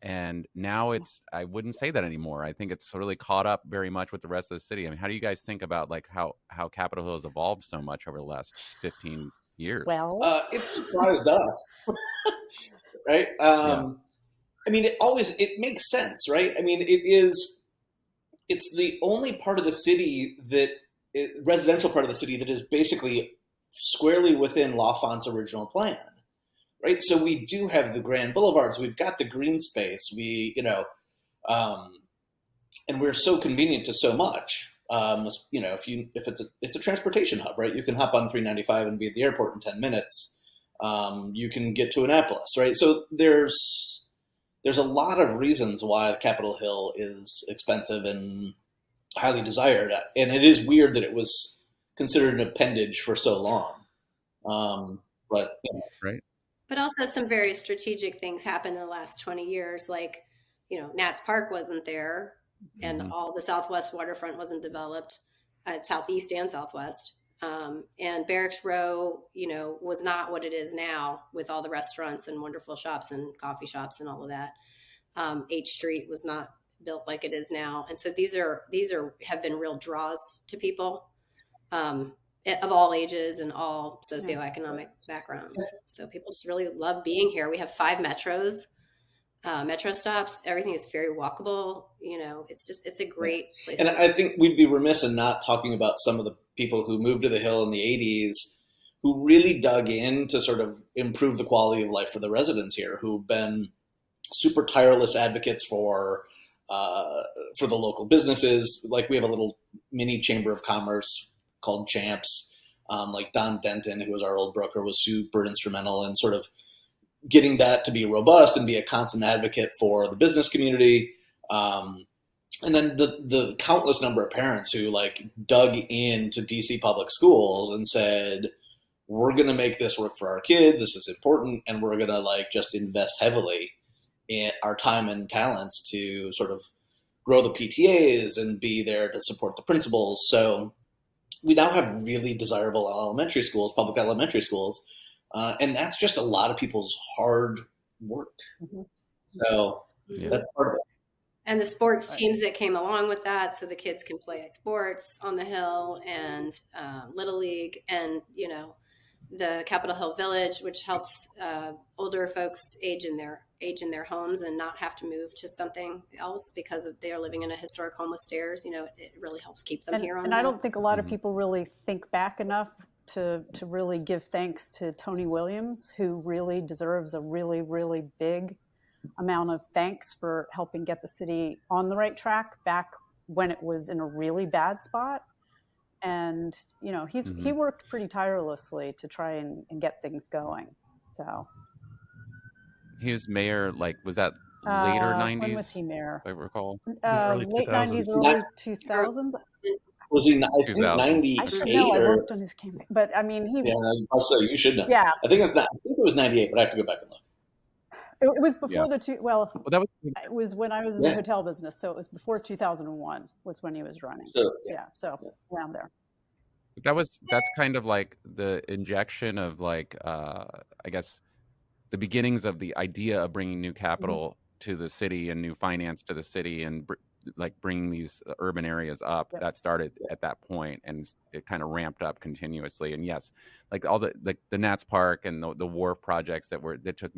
And now I wouldn't say that anymore. I think it's really caught up very much with the rest of the city. I mean, how do you guys think about like how Capitol Hill has evolved so much over the last 15 years? Well, it surprised us, right? Yeah. I mean, it makes sense, right? I mean, it's the only part of the city residential part of the city that is basically squarely within L'Enfant's original plan. Right, so we do have the grand boulevards. We've got the green space. And we're so convenient to so much. If it's a transportation hub, right? You can hop on 395 and be at the airport in 10 minutes. You can get to Annapolis, right? So there's a lot of reasons why Capitol Hill is expensive and highly desired, and it is weird that it was considered an appendage for so long. But right. But also some very strategic things happened in the last 20 years. Like, Nats Park wasn't there, and all the Southwest waterfront wasn't developed at Southeast and Southwest. And Barracks Row, was not what it is now with all the restaurants and wonderful shops and coffee shops and all of that. H Street was not built like it is now. And so these have been real draws to people. Of all ages and all socioeconomic backgrounds. So people just really love being here. We have 5 metro stops. Everything is very walkable. It's a great place. And I think we'd be remiss in not talking about some of the people who moved to the Hill in the 80s who really dug in to sort of improve the quality of life for the residents here, who've been super tireless advocates for the local businesses. Like we have a little mini chamber of commerce called Champs. Like Don Denton, who was our old broker, was super instrumental in sort of getting that to be robust and be a constant advocate for the business community. And then the countless number of parents who like dug into DC public schools and said, we're going to make this work for our kids. This is important. And we're going to like just invest heavily our time and talents to sort of grow the PTAs and be there to support the principals. So we now have really desirable elementary schools, public elementary schools, and that's just a lot of people's hard work. Mhm. So Yeah. that's part of it. And the sports teams that came along with that, so the kids can play sports on the Hill and Little League, and the Capitol Hill Village, which helps older folks age in their homes and not have to move to something else because they are living in a historic home with stairs. It really helps keep them here on And the I Hill. don't think a lot of people really think back enough to really give thanks to Tony Williams, who really deserves a really, really big amount of thanks for helping get the city on the right track back when it was in a really bad spot. And he worked pretty tirelessly to try and get things going. So He was mayor, was that later 90s? when was he mayor? If I recall. early Late 2000s. 90s, early 2000s. Was he? I think 2000. 98 I should know. I or worked on his campaign, but I mean, yeah. I'll say you should know. Yeah, I think it was 98, but I have to go back and look. it was before Yeah. the two. Well, Well, that was it was when I was in the hotel business, so it was before 2001 was when he was running. So, So around there. that's kind of like the injection of I guess the beginnings of the idea of bringing new capital to the city and new finance to the city and bringing these urban areas up. Yep. That started at that point, and it kind of ramped up continuously. And yes, all the Nats Park and the wharf projects that took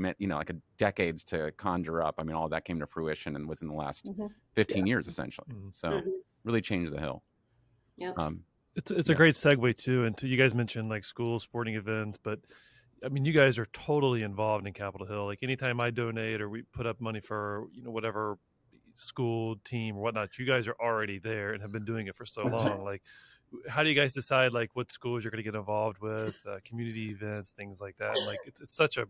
decades to conjure up. I mean, all of that came to fruition and within the last 15 years essentially. So really changed the Hill. Yeah. It's a great segue too into, you guys mentioned schools, sporting events, but I mean, you guys are totally involved in Capitol Hill. Like anytime I donate or we put up money for whatever school team or whatnot, you guys are already there and have been doing it for so long. How do you guys decide what schools you're going to get involved with, community events, things like that? And it's such a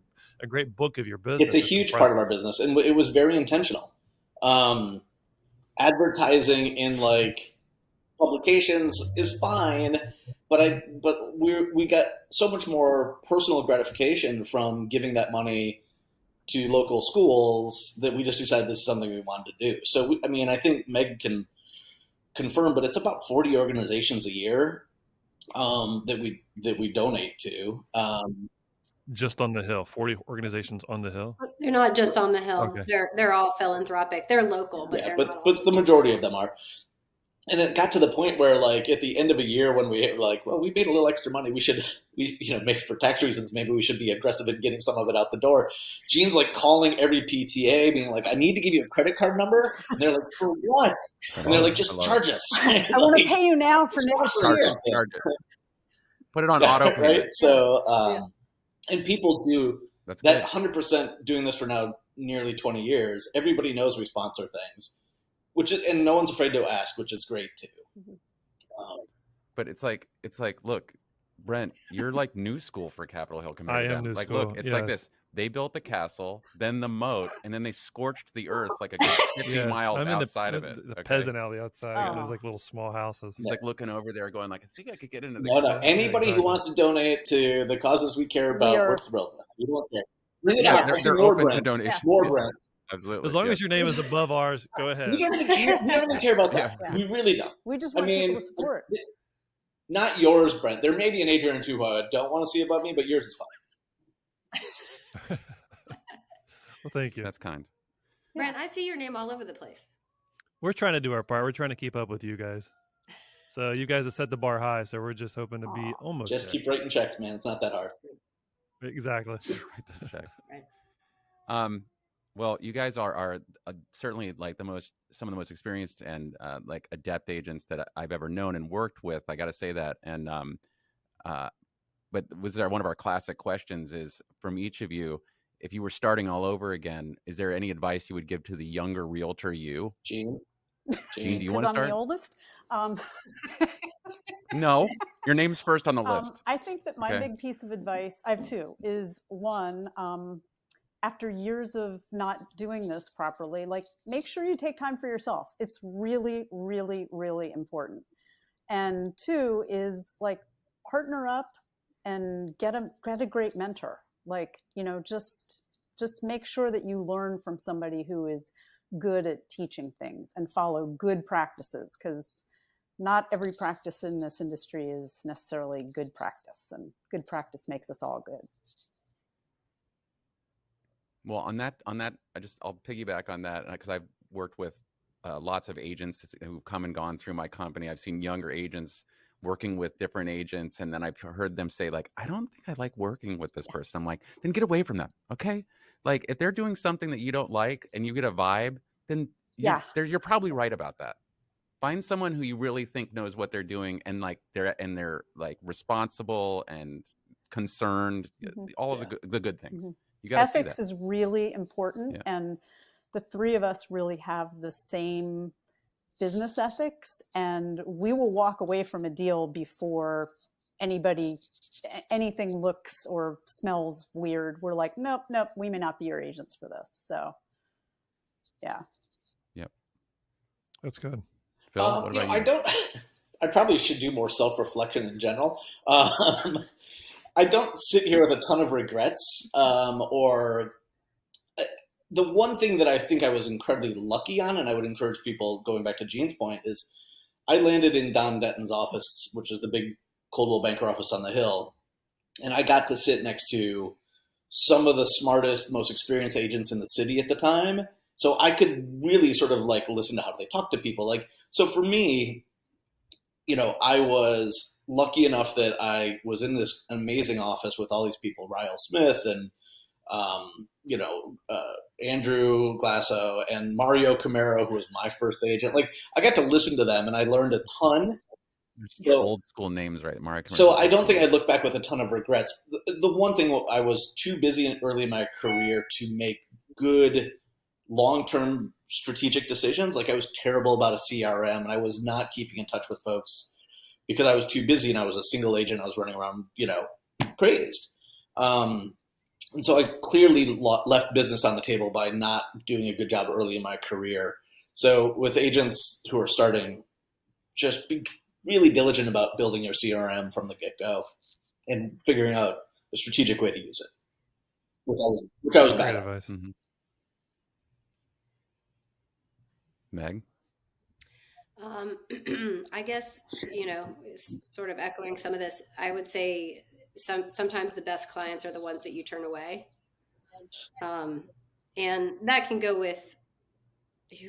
great book of your business. It's a huge part of our business, and it was very intentional. Advertising in publications is fine, but we got so much more personal gratification from giving that money to local schools that we just decided this is something we wanted to do. So I think Meg can confirm, but it's about 40 organizations a year that we donate to. Just on the Hill, 40 organizations on the Hill. They're not just on the Hill. Okay. They're all philanthropic. They're local, but they're not all. But the majority of them are. And it got to the point where, at the end of a year, when we were we made a little extra money, maybe for tax reasons, maybe we should be aggressive in getting some of it out the door. Jean's calling every PTA, being I need to give you a credit card number. And they're like, for what? And they're like, just charge us. I want to pay you now for next year. Charge it. Put it on auto payment. Right? So, and people do That's that. good. 100% doing this for now nearly 20 years. Everybody knows we sponsor things. And no one's afraid to ask, which is great too. But it's look, Brent, you're new school for Capitol Hill compared I to am them. new school, Look, it's like yes. this. They built the castle, then the moat, and then they scorched the earth a good 50 miles I'm outside in of it. the peasant alley outside. Oh. There's little small houses. He's looking over there going I think I could get into the No. castle. Anybody who wants to donate to the causes we care about, we're thrilled. We don't care. Bring it Yeah, on. they're More open to Brent. donations. More Yeah, Brent. absolutely. As long as your name is above ours, go ahead. We don't even care about that. Yeah. We really don't. We just want people to support. Not yours, Brent. There may be an age or two who I don't want to see above me, but yours is fine. Well, thank you. That's kind. Brent, I see your name all over the place. We're trying to do our part. We're trying to keep up with you guys. So you guys have set the bar high. So we're just hoping to be almost Just there. keep writing checks, man. It's not that hard. Exactly. Write those checks. Right. Well, you guys are certainly some of the most experienced and adept agents that I've ever known and worked with. I got to say that. And but one of our classic questions is from each of you, if you were starting all over again, is there any advice you would give to the younger realtor you? Jeanne, do you want to start? I'm the oldest. No, your name's first on the list. I think that my big piece of advice, I have two, is one, after years of not doing this properly, make sure you take time for yourself. It's really, really, really important. And two is partner up and get a great mentor. Just just make sure that you learn from somebody who is good at teaching things and follow good practices, because not every practice in this industry is necessarily good practice, and good practice makes us all good. Well, on that, I'll piggyback on that because I've worked with lots of agents who've come and gone through my company. I've seen younger agents working with different agents, and then I've heard them say, like, I don't think I like working with this person. I'm like, then get away from them, okay? Like, if they're doing something that you don't like and you get a vibe, then you're probably right about that. Find someone who you really think knows what they're doing, and like they're like responsible and concerned, all of the good things. You got to see that. Ethics is really important, and the three of us really have the same business ethics, and we will walk away from a deal before anything looks or smells weird. We're like, nope, we may not be your agents for this. So, yeah. Yep. That's good. Phil, what about you? I probably should do more self-reflection in general. I don't sit here with a ton of regrets, or the one thing that I think I was incredibly lucky on, and I would encourage people, going back to Jeanne's point, is I landed in Don Denton's office, which is the big Coldwell Banker office on the Hill, and I got to sit next to some of the smartest, most experienced agents in the city at the time. So I could really sort of like listen to how they talk to people. Like, so for me, I was lucky enough that I was in this amazing office with all these people, Ryle Smith and Andrew Glasso and Mario Camaro, who was my first agent. Like, I got to listen to them, and I learned a ton. So, old school names, right? Mario Camaro. So I don't think I look back with a ton of regrets. The one thing, I was too busy early in my career to make good long-term strategic decisions. Like, I was terrible about a CRM, and I was not keeping in touch with folks because I was too busy, and I was a single agent. I was running around, crazed. And so I clearly left business on the table by not doing a good job early in my career. So with agents who are starting, just be really diligent about building your CRM from the get-go and figuring out a strategic way to use it, which I was bad at. Advice. Mm-hmm. Meg? I guess, sort of echoing some of this, I would say sometimes the best clients are the ones that you turn away. And that can go with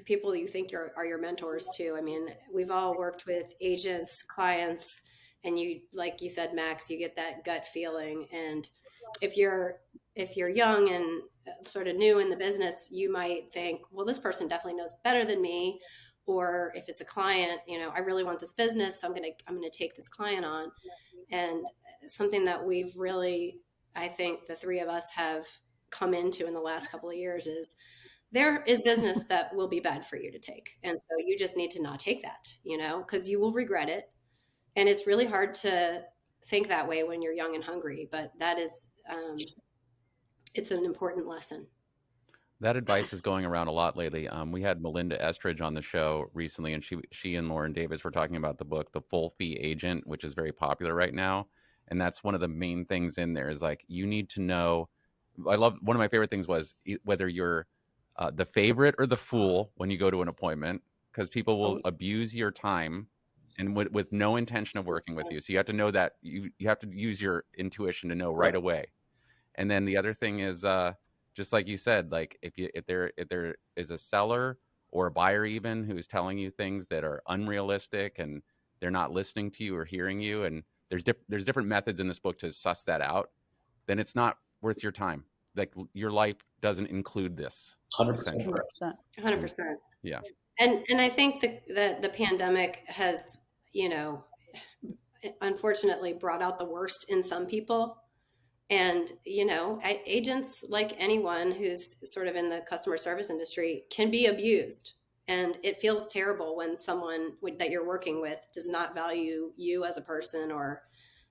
people you think are your mentors too. I mean, we've all worked with agents, clients, and you, like you said, Max, you get that gut feeling. And if you're young and sort of new in the business, you might think, well, this person definitely knows better than me. Or if it's a client, I really want this business, so I'm going to take this client on. And something that we've really, I think the three of us have come into in the last couple of years is there is business that will be bad for you to take. And so you just need to not take that, because you will regret it. And it's really hard to think that way when you're young and hungry, but that is, it's an important lesson. That advice is going around a lot lately. We had Melinda Estridge on the show recently, and she and Lauren Davis were talking about the book, The Full Fee Agent, which is very popular right now. And that's one of the main things in there is like, you need to know. I love, one of my favorite things was whether you're the favorite or the fool when you go to an appointment, because people will abuse your time and with no intention of working with you. So you have to know that you have to use your intuition to know right away. And then the other thing is, just like you said, like if there is a seller or a buyer even who's telling you things that are unrealistic and they're not listening to you or hearing you, and there's different methods in this book to suss that out, then it's not worth your time. Like, your life doesn't include this. 100%. 100%. Yeah. And I think the pandemic has, unfortunately brought out the worst in some people. And, agents, like anyone who's sort of in the customer service industry, can be abused. And it feels terrible when someone that you're working with does not value you as a person or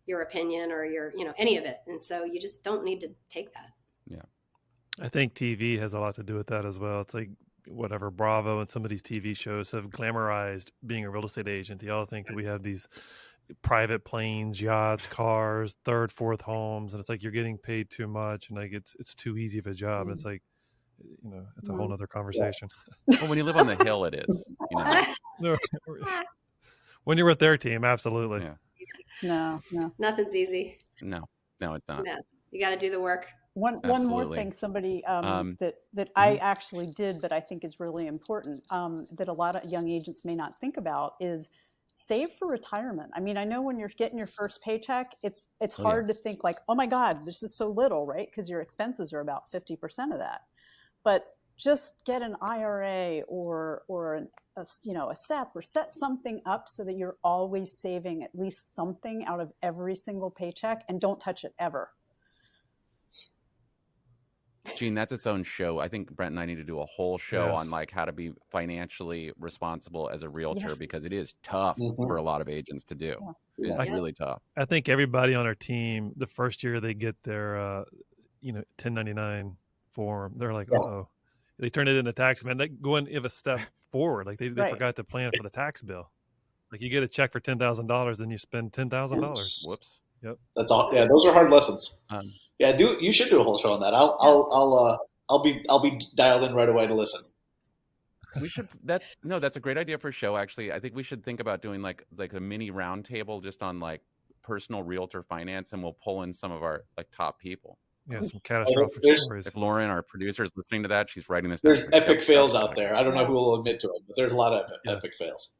your opinion or your, any of it. And so you just don't need to take that. Yeah. I think TV has a lot to do with that as well. It's like whatever Bravo and some of these TV shows have glamorized being a real estate agent. They all think that we have these private planes, yachts, cars, third, fourth homes, and it's like you're getting paid too much, and like it's too easy of a job. And it's like, it's a whole nother conversation. Well, when you live on the hill, it is. When you're with their team, absolutely. Yeah. No. Nothing's easy. No, it's not. No, you got to do the work. One more thing, somebody that I actually did, but I think is really important, that a lot of young agents may not think about is save for retirement. I mean, I know when you're getting your first paycheck, it's hard to think like, oh my God, this is so little, right? Because your expenses are about 50% of that. But just get an IRA or a SEP, or set something up so that you're always saving at least something out of every single paycheck, and don't touch it ever. Jeanne, that's its own show. I think Brent and I need to do a whole show on like how to be financially responsible as a realtor, because it is tough for a lot of agents to do. It's really tough. I think everybody on our team, the first year they get their 1099 form, they're like, uh-oh. They turn it into tax, man. They go in a step forward. Like they forgot to plan for the tax bill. Like you get a check for $10,000, then you spend $10,000. Whoops. Yep. That's all. Yeah, those are hard lessons. You should do a whole show on that. I'll be dialed in right away to listen. We should. That's a great idea for a show. Actually, I think we should think about doing like a mini roundtable just on like personal realtor finance, and we'll pull in some of our like top people. Yeah, some catastrophic stories. If Lauren, our producer, is listening to that, she's writing this down. There's epic fails out there. I don't know who will admit to it, but there's a lot of epic fails.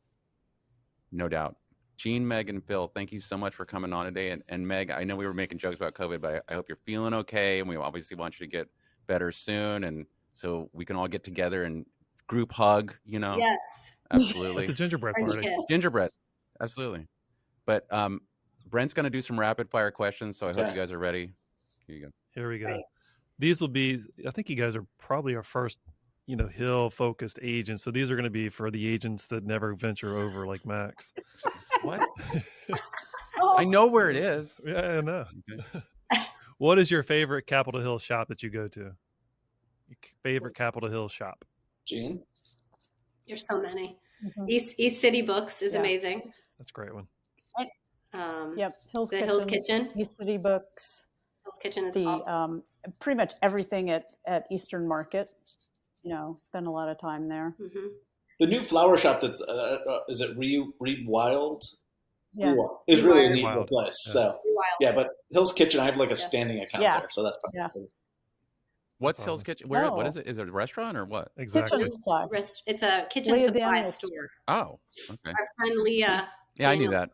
No doubt. Jeanne, Meg, and Phil, thank you so much for coming on today. And Meg, I know we were making jokes about COVID, but I hope you're feeling okay. And we obviously want you to get better soon. And so we can all get together and group hug, Yes. Absolutely. The gingerbread party. Gingerbread. Absolutely. But Brent's going to do some rapid fire questions. So I hope you guys are ready. Here you go. Here we go. Right. These will be, I think you guys are probably our first, Hill focused agents. So these are going to be for the agents that never venture over like Max. What? I know where it is. Yeah, I know. Okay. What is your favorite Capitol Hill shop that you go to? Your favorite Capitol Hill shop? Jeanne? There's so many. Mm-hmm. East City Books is amazing. That's a great one. Hill's Kitchen. East City Books. Hill's Kitchen is awesome. Pretty much everything at Eastern Market. Spend a lot of time there. Mm-hmm. The new flower shop that's is it Reed Wild? Yeah, it's really a neat place. Yeah. So but Hill's Kitchen, I have like a standing account there, so that's probably What's Hill's Kitchen? Where? What is it? Is it a restaurant or what? Exactly. It's a kitchen supply store. Oh, okay. Our friend Leah. Yeah, I knew that.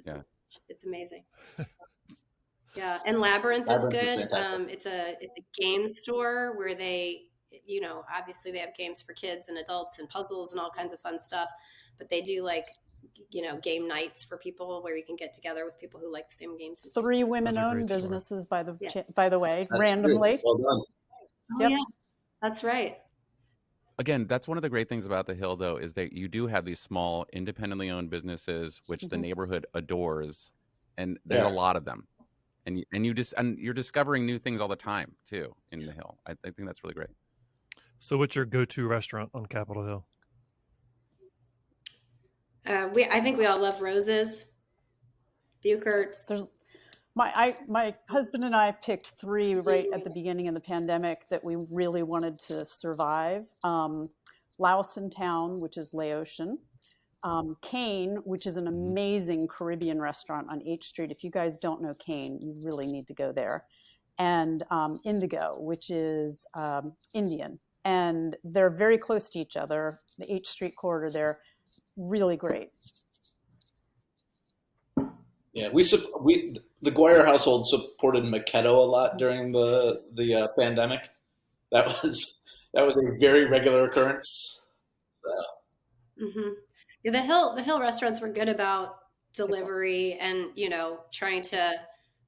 Yeah, it's amazing. Yeah, and Labyrinth is good. It's a game store where they, obviously they have games for kids and adults and puzzles and all kinds of fun stuff, but they do like, game nights for people where you can get together with people who like the same games. 3 women-owned businesses, by the way, that's randomly. Well done. Oh, yeah, that's right. Again, that's one of the great things about the Hill, though, is that you do have these small, independently owned businesses, which the neighborhood adores, and there's a lot of them, and you're discovering new things all the time too in the Hill. I think that's really great. So, what's your go-to restaurant on Capitol Hill? I think we all love Rose's, Buchert's. My husband and I picked 3 right at the beginning of the pandemic that we really wanted to survive. Lowson Town, which is Laotian. Kane, which is an amazing Caribbean restaurant on H Street. If you guys don't know Kane, you really need to go there. And Indigo, which is Indian. And they're very close to each other. The H Street corridor, they're really great. Yeah, the Guire household supported Makedo a lot during the pandemic. That was a very regular occurrence. So. Mm-hmm. Yeah, the Hill restaurants were good about delivery and trying to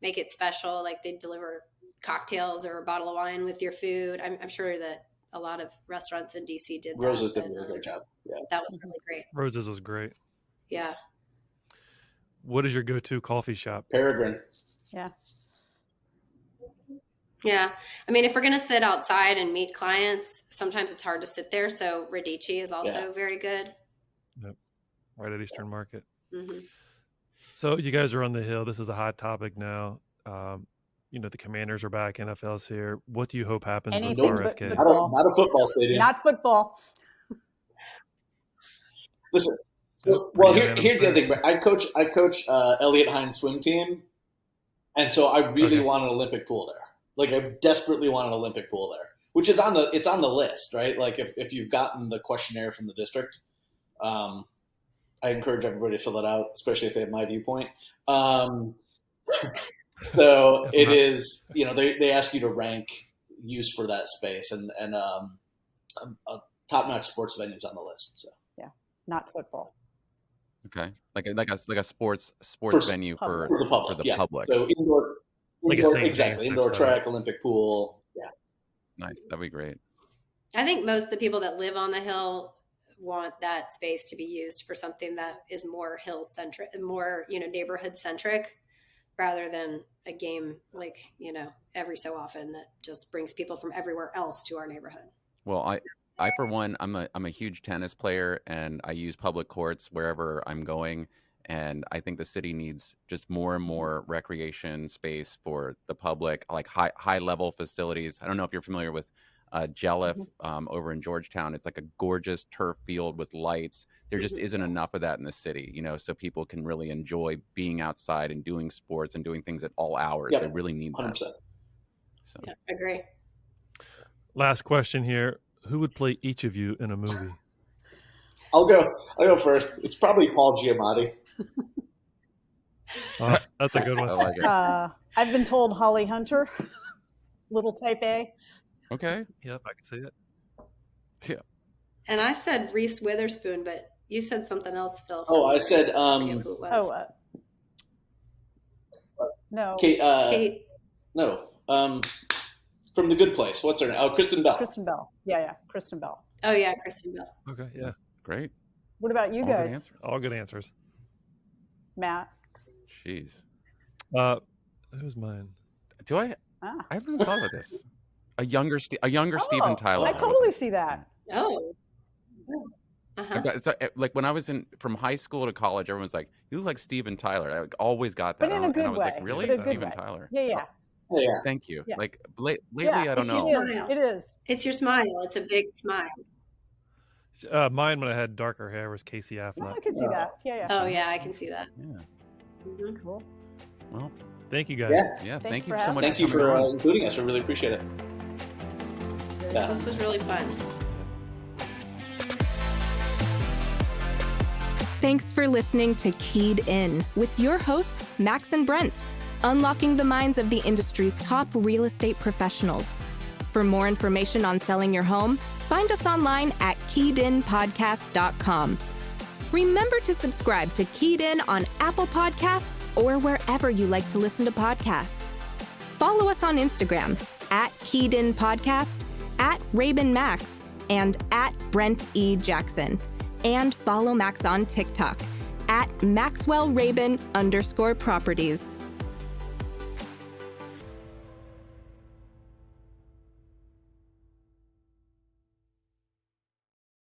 make it special. Like they'd deliver cocktails or a bottle of wine with your food. I'm sure that a lot of restaurants in DC did that. Rose's did a really great job. Yeah, that was really great. Rose's was great. Yeah. What is your go-to coffee shop? Peregrine. Yeah. Yeah. I mean, if we're going to sit outside and meet clients, sometimes it's hard to sit there. So Radici is also very good. Yep. Right at Eastern Market. Mm-hmm. So you guys are on the Hill. This is a hot topic now. The Commanders are back. NFL's here. What do you hope happens with Anything but RFK? football. Not a football stadium. Not football. Listen. Yep, Well, pretty unanimous here's the other there. thing. I coach Elliott Hines swim team, and so I really Okay. want an Olympic pool there. Like I desperately want an Olympic pool there, which is on the list, right? Like if you've gotten the questionnaire from the district, I encourage everybody to fill it out, especially if they have my viewpoint. So If it not- is, they ask you to rank use for that space, and a top-notch sports venues on the list. So Not football. Okay, like a sports For venue public. for the public, the yeah. public. So indoor, Like a St. James exactly, type indoor setup. track, Olympic pool. Yeah, Nice, that'd be great. I think most of the people that live on the Hill want that space to be used for something that is more hill centric, more, neighborhood centric, rather than a game like, every so often that just brings people from everywhere else to our neighborhood. Well, I for one, I'm a huge tennis player, and I use public courts wherever I'm going. And I think the city needs just more and more recreation space for the public, like high level facilities. I don't know if you're familiar with Jelliff over in Georgetown. It's like a gorgeous turf field with lights. There just isn't enough of that in the city, so people can really enjoy being outside and doing sports and doing things at all hours. Yep. They really need that. 100%. So Yeah, agree. Last question here. Who would play each of you in a movie? I'll go first. It's probably Paul Giamatti. Oh, that's a good I one. like it. I've been told Holly Hunter, little type A. Okay. Yep, I can see it. Yeah. And I said Reese Witherspoon, but you said something else, Phil. Oh, I said I forget who it was. No. Kate. Kate. No. From The Good Place. What's her name? Oh, Kristen Bell. Kristen Bell. Yeah, Kristen Bell. Oh yeah, Kristen Bell. Okay, yeah. Great. What about you All good guys, answers. All good answers. Matt? Jeez. Who's mine? Do I? Ah. I haven't thought of this. A younger Steven Tyler. I totally see that. Oh. Uh-huh. It's like when I was from high school to college, everyone's like, "You look like Steven Tyler." I always got that, But in a and good I was way. like, "Really, But in a good Steven way. Tyler?" Yeah. Oh, yeah. Thank you. Yeah. Like lately, Yeah, I don't it's know. just smile. It is. It's your smile. It's a big smile. Mine, when I had darker hair, was Casey No, Affleck. I can see that. Yeah. Oh yeah, I can see that. Yeah. Mhm. Cool. Well, Thank you guys. yeah. Thanks Thank for you so having much. Thank you coming for on. including us. I really appreciate it. Yeah. This was really fun. Thanks for listening to Keyed In with your hosts, Max and Brent, unlocking the minds of the industry's top real estate professionals. For more information on selling your home, find us online at keyedinpodcast.com. Remember to subscribe to Keyed In on Apple Podcasts or wherever you like to listen to podcasts. Follow us on Instagram at Keyed In Podcast, at Rabin Max, and at Brent E. Jackson. And follow Max on TikTok at MaxwellRabin_properties.